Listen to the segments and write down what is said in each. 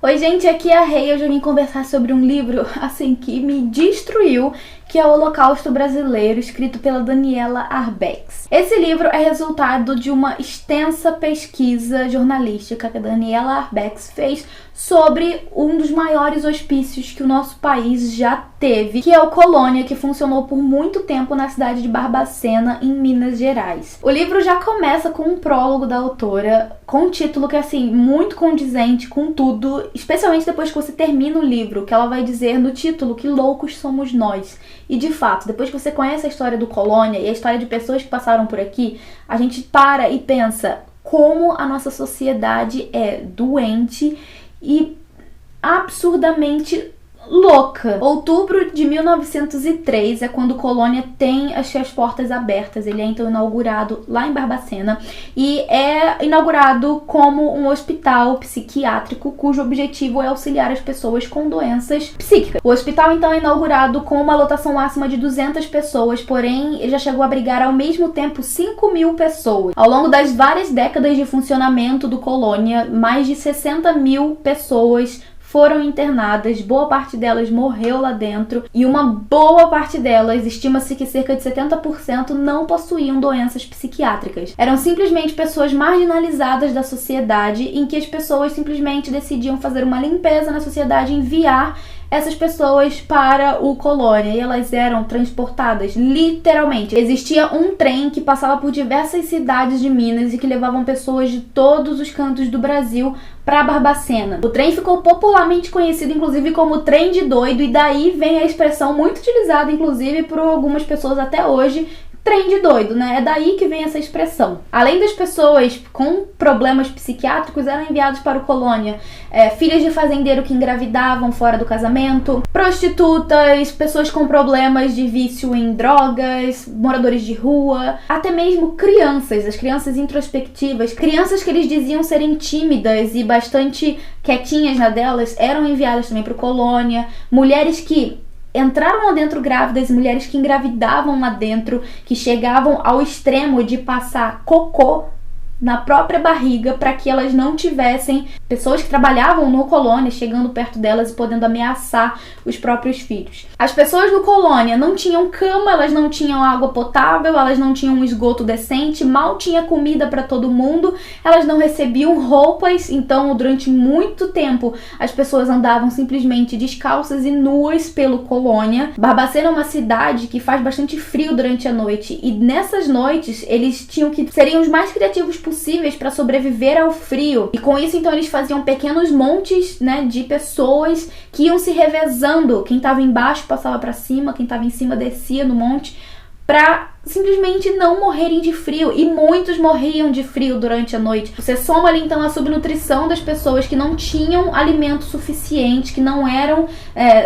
Oi gente, aqui é a Rei. Eu já vim conversar sobre um livro, assim, que me destruiu, que é o Holocausto Brasileiro, escrito pela Daniela Arbex. Esse livro é resultado de uma extensa pesquisa jornalística que a Daniela Arbex fez sobre um dos maiores hospícios que o nosso país já teve, que é o Colônia, que funcionou por muito tempo na cidade de Barbacena, em Minas Gerais. O livro já começa com um prólogo da autora, com um título que é, assim, muito condizente com tudo, especialmente depois que você termina o livro, que ela vai dizer no título que loucos somos nós. E de fato, depois que você conhece a história do Colônia e a história de pessoas que passaram por aqui, a gente para e pensa como a nossa sociedade é doente e absurdamente louca. Outubro de 1903 é quando Colônia tem as suas portas abertas. Ele é então inaugurado lá em Barbacena e é inaugurado como um hospital psiquiátrico cujo objetivo é auxiliar as pessoas com doenças psíquicas. O hospital então é inaugurado com uma lotação máxima de 200 pessoas, porém ele já chegou a abrigar ao mesmo tempo 5.000 pessoas. Ao longo das várias décadas de funcionamento do Colônia, mais de 60.000 pessoas foram internadas, boa parte delas morreu lá dentro e uma boa parte delas, estima-se que cerca de 70%, não possuíam doenças psiquiátricas. Eram simplesmente pessoas marginalizadas da sociedade, em que as pessoas simplesmente decidiam fazer uma limpeza na sociedade e enviar essas pessoas para o Colônia, e elas eram transportadas literalmente. Existia um trem que passava por diversas cidades de Minas e que levavam pessoas de todos os cantos do Brasil para Barbacena. O trem ficou popularmente conhecido inclusive como trem de doido, e daí vem a expressão muito utilizada inclusive por algumas pessoas até hoje, trem de doido, né? É daí que vem essa expressão. Além das pessoas com problemas psiquiátricos, eram enviados para o Colônia filhas de fazendeiro que engravidavam fora do casamento, prostitutas, pessoas com problemas de vício em drogas, moradores de rua, até mesmo crianças, as crianças introspectivas, crianças que eles diziam serem tímidas e bastante quietinhas na delas, eram enviadas também para o Colônia, mulheres que entraram lá dentro grávidas, mulheres que engravidavam lá dentro, que chegavam ao extremo de passar cocô na própria barriga para que elas não tivessem pessoas que trabalhavam no Colônia chegando perto delas e podendo ameaçar os próprios filhos. As pessoas no Colônia não tinham cama, elas não tinham água potável, elas não tinham um esgoto decente, mal tinha comida para todo mundo, elas não recebiam roupas, então durante muito tempo as pessoas andavam simplesmente descalças e nuas pelo Colônia. Barbacena é uma cidade que faz bastante frio durante a noite e nessas noites eles tinham que seriam os mais criativos possíveis para sobreviver ao frio, e com isso então eles faziam pequenos montes, né, de pessoas que iam se revezando. Quem estava embaixo passava para cima, quem estava em cima descia no monte, para simplesmente não morrerem de frio, e muitos morriam de frio durante a noite. Você soma ali então a subnutrição das pessoas que não tinham alimento suficiente, que não eram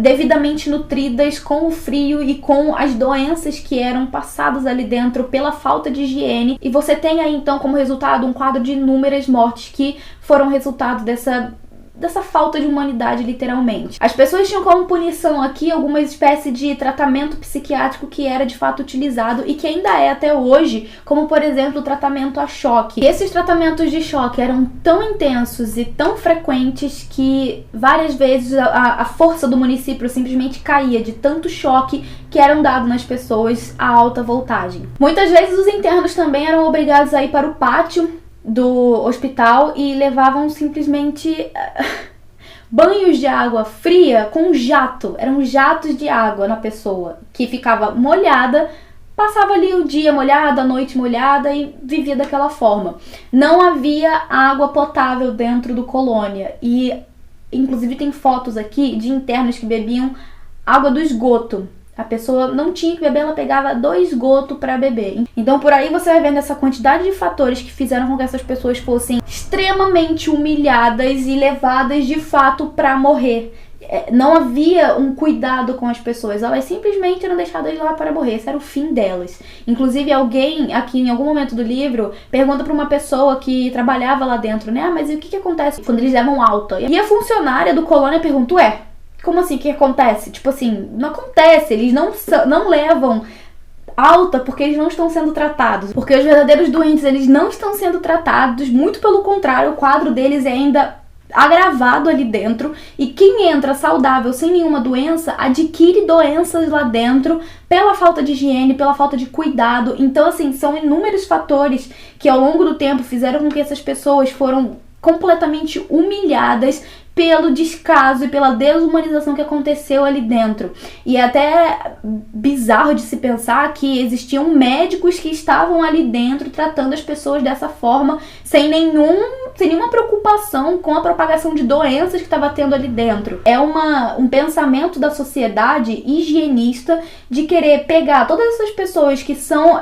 devidamente nutridas com o frio e com as doenças que eram passadas ali dentro pela falta de higiene, e você tem aí então como resultado um quadro de inúmeras mortes que foram resultado dessa falta de humanidade, literalmente. As pessoas tinham como punição aqui alguma espécie de tratamento psiquiátrico que era de fato utilizado e que ainda é até hoje, como por exemplo o tratamento a choque. E esses tratamentos de choque eram tão intensos e tão frequentes que várias vezes a força do município simplesmente caía de tanto choque que eram dados nas pessoas a alta voltagem. Muitas vezes os internos também eram obrigados a ir para o pátio do hospital e levavam simplesmente banhos de água fria com jato. Eram jatos de água na pessoa, que ficava molhada, passava ali o dia molhada, a noite molhada e vivia daquela forma. Não havia água potável dentro do Colônia e inclusive tem fotos aqui de internos que bebiam água do esgoto. A pessoa não tinha que beber, ela pegava 2 esgotos para beber. Então por aí você vai vendo essa quantidade de fatores que fizeram com que essas pessoas fossem extremamente humilhadas e levadas de fato para morrer. Não havia um cuidado com as pessoas, elas simplesmente eram deixadas lá para morrer, esse era o fim delas. Inclusive alguém aqui em algum momento do livro pergunta para uma pessoa que trabalhava lá dentro, né? Mas e o que acontece quando eles levam alta? E a funcionária do Colônia pergunta, como assim, o que acontece? Tipo assim, não acontece, eles não levam alta porque eles não estão sendo tratados. Porque os verdadeiros doentes, eles não estão sendo tratados, muito pelo contrário, o quadro deles é ainda agravado ali dentro, e quem entra saudável, sem nenhuma doença, adquire doenças lá dentro pela falta de higiene, pela falta de cuidado. Então, assim, são inúmeros fatores que ao longo do tempo fizeram com que essas pessoas foram completamente humilhadas pelo descaso e pela desumanização que aconteceu ali dentro. E é até bizarro de se pensar que existiam médicos que estavam ali dentro tratando as pessoas dessa forma, sem nenhuma preocupação com a propagação de doenças que estava tendo ali dentro. É um pensamento da sociedade higienista de querer pegar todas essas pessoas que são...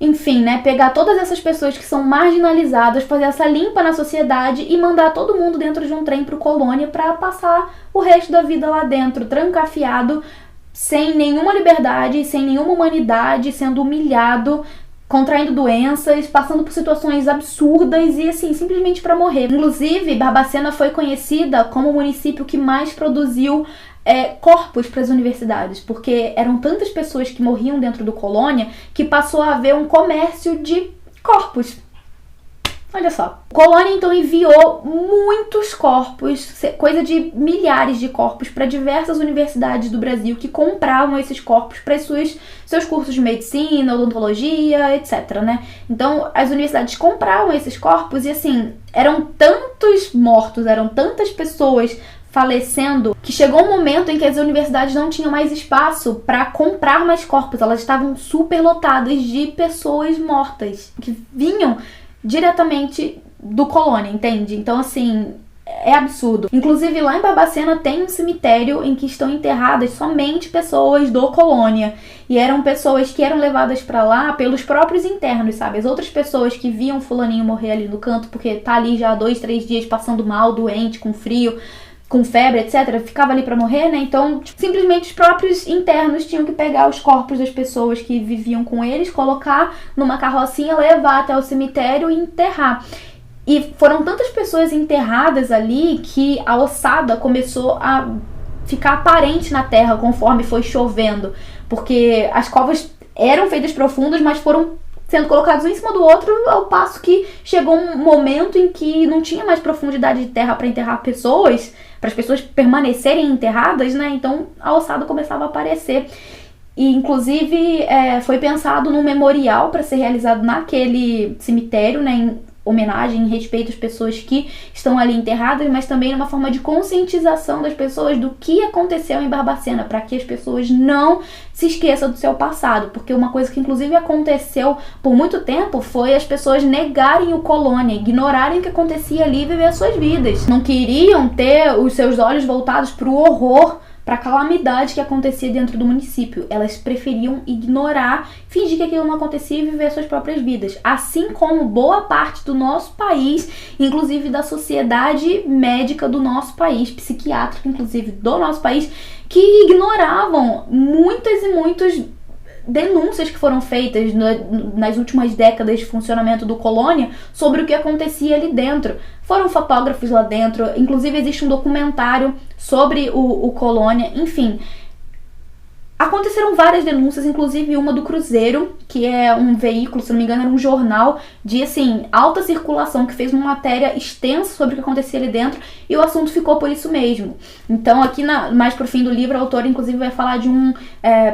Enfim, né, pegar todas essas pessoas que são marginalizadas, fazer essa limpa na sociedade e mandar todo mundo dentro de um trem pro Colônia pra passar o resto da vida lá dentro, trancafiado, sem nenhuma liberdade, sem nenhuma humanidade, sendo humilhado, contraindo doenças, passando por situações absurdas e, assim, simplesmente pra morrer. Inclusive, Barbacena foi conhecida como o município que mais produziu corpos para as universidades, porque eram tantas pessoas que morriam dentro do Colônia que passou a haver um comércio de corpos. Olha só. O Colônia, então, enviou muitos corpos, coisa de milhares de corpos, para diversas universidades do Brasil que compravam esses corpos para seus cursos de medicina, odontologia, etc, né? Então, as universidades compravam esses corpos e, assim, eram tantos mortos, eram tantas pessoas falecendo, que chegou um momento em que as universidades não tinham mais espaço para comprar mais corpos. Elas estavam super lotadas de pessoas mortas, que vinham diretamente do Colônia, entende? Então, assim, é absurdo. Inclusive, lá em Barbacena tem um cemitério em que estão enterradas somente pessoas do Colônia. E eram pessoas que eram levadas pra lá pelos próprios internos, sabe? As outras pessoas que viam fulaninho morrer ali no canto, porque tá ali já há 2, 3 dias passando mal, doente, com frio, com febre, etc, ficava ali pra morrer, né? Então, simplesmente os próprios internos tinham que pegar os corpos das pessoas que viviam com eles, colocar numa carrocinha, levar até o cemitério e enterrar. E foram tantas pessoas enterradas ali que a ossada começou a ficar aparente na terra conforme foi chovendo, porque as covas eram feitas profundas, mas foram sendo colocados um em cima do outro, ao passo que chegou um momento em que não tinha mais profundidade de terra para enterrar pessoas, para as pessoas permanecerem enterradas, né? Então a ossada começava a aparecer. E inclusive foi pensado num memorial para ser realizado naquele cemitério, né? Em homenagem, em respeito às pessoas que estão ali enterradas, mas também numa forma de conscientização das pessoas do que aconteceu em Barbacena, para que as pessoas não se esqueçam do seu passado, porque uma coisa que inclusive aconteceu por muito tempo foi as pessoas negarem o Colônia, ignorarem o que acontecia ali e viver as suas vidas. Não queriam ter os seus olhos voltados para o horror, para a calamidade que acontecia dentro do município. Elas preferiam ignorar, fingir que aquilo não acontecia e viver suas próprias vidas. Assim como boa parte do nosso país, inclusive da sociedade médica do nosso país, psiquiátrica inclusive do nosso país, que ignoravam muitas e muitas denúncias que foram feitas nas últimas décadas de funcionamento do Colônia sobre o que acontecia ali dentro. Foram fotógrafos lá dentro, inclusive existe um documentário sobre o Colônia, enfim. Aconteceram várias denúncias, inclusive uma do Cruzeiro, que é um veículo, se não me engano, era um jornal de, assim, alta circulação, que fez uma matéria extensa sobre o que acontecia ali dentro, e o assunto ficou por isso mesmo. Então, aqui mais pro fim do livro, a autora, inclusive, vai falar de um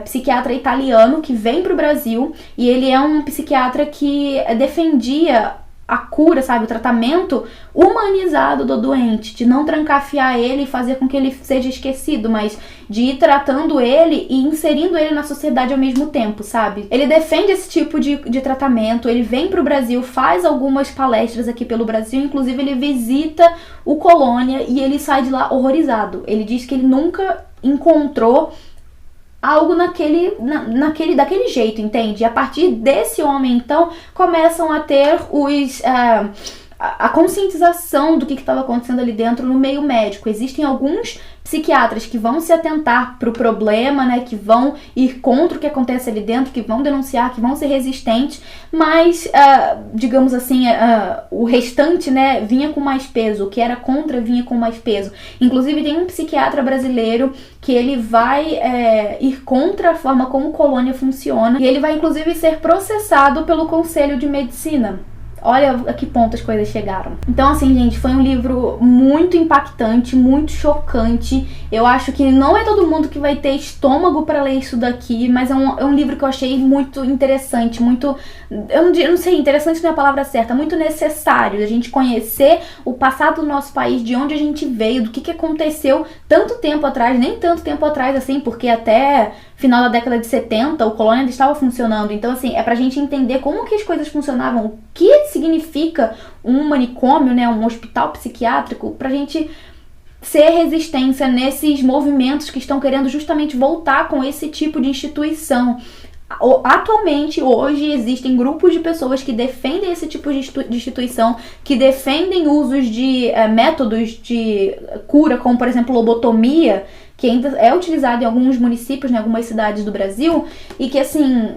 psiquiatra italiano que vem pro Brasil, e ele é um psiquiatra que defendia a cura, sabe, o tratamento humanizado do doente, de não trancafiar ele e fazer com que ele seja esquecido, mas de ir tratando ele e inserindo ele na sociedade ao mesmo tempo, sabe? Ele defende esse tipo de tratamento, ele vem pro Brasil, faz algumas palestras aqui pelo Brasil, inclusive ele visita o Colônia e ele sai de lá horrorizado. Ele diz que ele nunca encontrou algo daquele jeito, entende? E a partir desse homem, então, começam a ter a conscientização do que estava acontecendo ali dentro no meio médico. Existem alguns psiquiatras que vão se atentar para o problema, né, que vão ir contra o que acontece ali dentro, que vão denunciar, que vão ser resistentes, mas, digamos assim, o restante, né, vinha com mais peso, o que era contra vinha com mais peso. Inclusive tem um psiquiatra brasileiro que ele vai ir contra a forma como Colônia funciona, e ele vai inclusive ser processado pelo Conselho de Medicina. olha a que ponto as coisas chegaram. Então, assim, gente, foi um livro muito impactante, muito chocante. Eu acho que não é todo mundo que vai ter estômago pra ler isso daqui, mas é um livro que eu achei muito interessante, muito... Eu não sei, interessante não é a palavra certa, muito necessário a gente conhecer o passado do nosso país, de onde a gente veio, do que aconteceu tanto tempo atrás, nem tanto tempo atrás assim, porque até final da década de 70 o colônia ainda estava funcionando. Então, assim, é pra gente entender como que as coisas funcionavam, o que significa um manicômio, né, um hospital psiquiátrico, pra gente ser resistência nesses movimentos que estão querendo justamente voltar com esse tipo de instituição. Atualmente, hoje, existem grupos de pessoas que defendem esse tipo de instituição, que defendem usos de métodos de cura, como por exemplo lobotomia, que ainda é utilizado em alguns municípios, em algumas cidades do Brasil, e que, assim,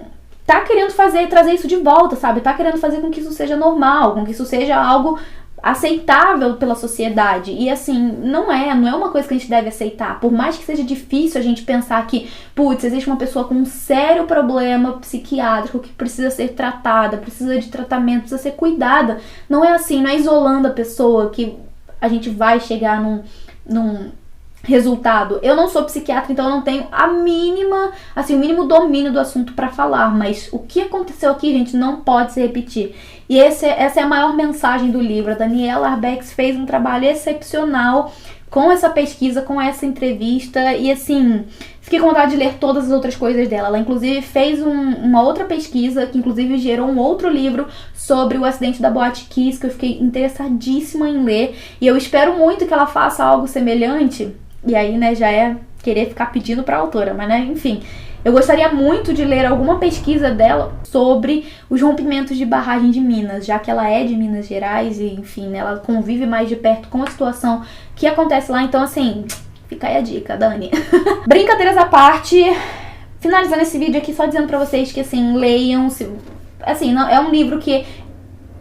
tá querendo trazer isso de volta, sabe? Tá querendo fazer com que isso seja normal, com que isso seja algo aceitável pela sociedade. E assim, não é uma coisa que a gente deve aceitar. Por mais que seja difícil a gente pensar que, putz, existe uma pessoa com um sério problema psiquiátrico que precisa ser tratada, precisa de tratamento, precisa ser cuidada. Não é assim, não é isolando a pessoa que a gente vai chegar num resultado. Eu não sou psiquiatra, então eu não tenho o mínimo domínio do assunto pra falar, mas o que aconteceu aqui, gente, não pode se repetir. E essa é a maior mensagem do livro. A Daniela Arbex fez um trabalho excepcional com essa pesquisa, com essa entrevista, e assim, fiquei com vontade de ler todas as outras coisas dela. Ela inclusive fez uma outra pesquisa, que inclusive gerou um outro livro sobre o acidente da Boate Kiss, que eu fiquei interessadíssima em ler, e eu espero muito que ela faça algo semelhante. E aí, né, já é querer ficar pedindo pra autora, mas, né, enfim. Eu gostaria muito de ler alguma pesquisa dela sobre os rompimentos de barragem de Minas, já que ela é de Minas Gerais e, enfim, né, ela convive mais de perto com a situação que acontece lá. Então, assim, fica aí a dica, Dani. Brincadeiras à parte, finalizando esse vídeo aqui só dizendo pra vocês que, assim, leiam. Assim, não, é um livro que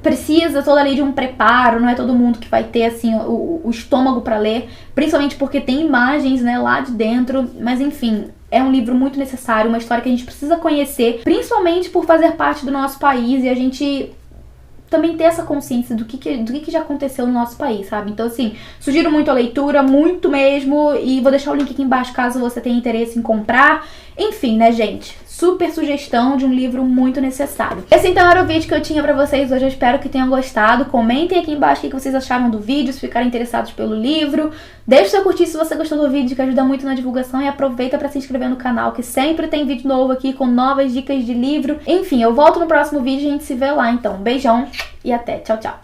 precisa toda ali de um preparo, não é todo mundo que vai ter, assim, o estômago pra ler, principalmente porque tem imagens, né, lá de dentro, mas enfim, é um livro muito necessário, uma história que a gente precisa conhecer, principalmente por fazer parte do nosso país e a gente também ter essa consciência do que já aconteceu no nosso país, sabe? Então, assim, sugiro muito a leitura, muito mesmo, e vou deixar o link aqui embaixo caso você tenha interesse em comprar. Enfim, né, gente? Super sugestão de um livro muito necessário. Esse então era o vídeo que eu tinha pra vocês hoje, eu espero que tenham gostado. Comentem aqui embaixo o que vocês acharam do vídeo, se ficarem interessados pelo livro. Deixe seu curtir se você gostou do vídeo, que ajuda muito na divulgação, e aproveita pra se inscrever no canal, que sempre tem vídeo novo aqui com novas dicas de livro. Enfim, eu volto no próximo vídeo e a gente se vê lá então. Beijão e até, tchau, tchau!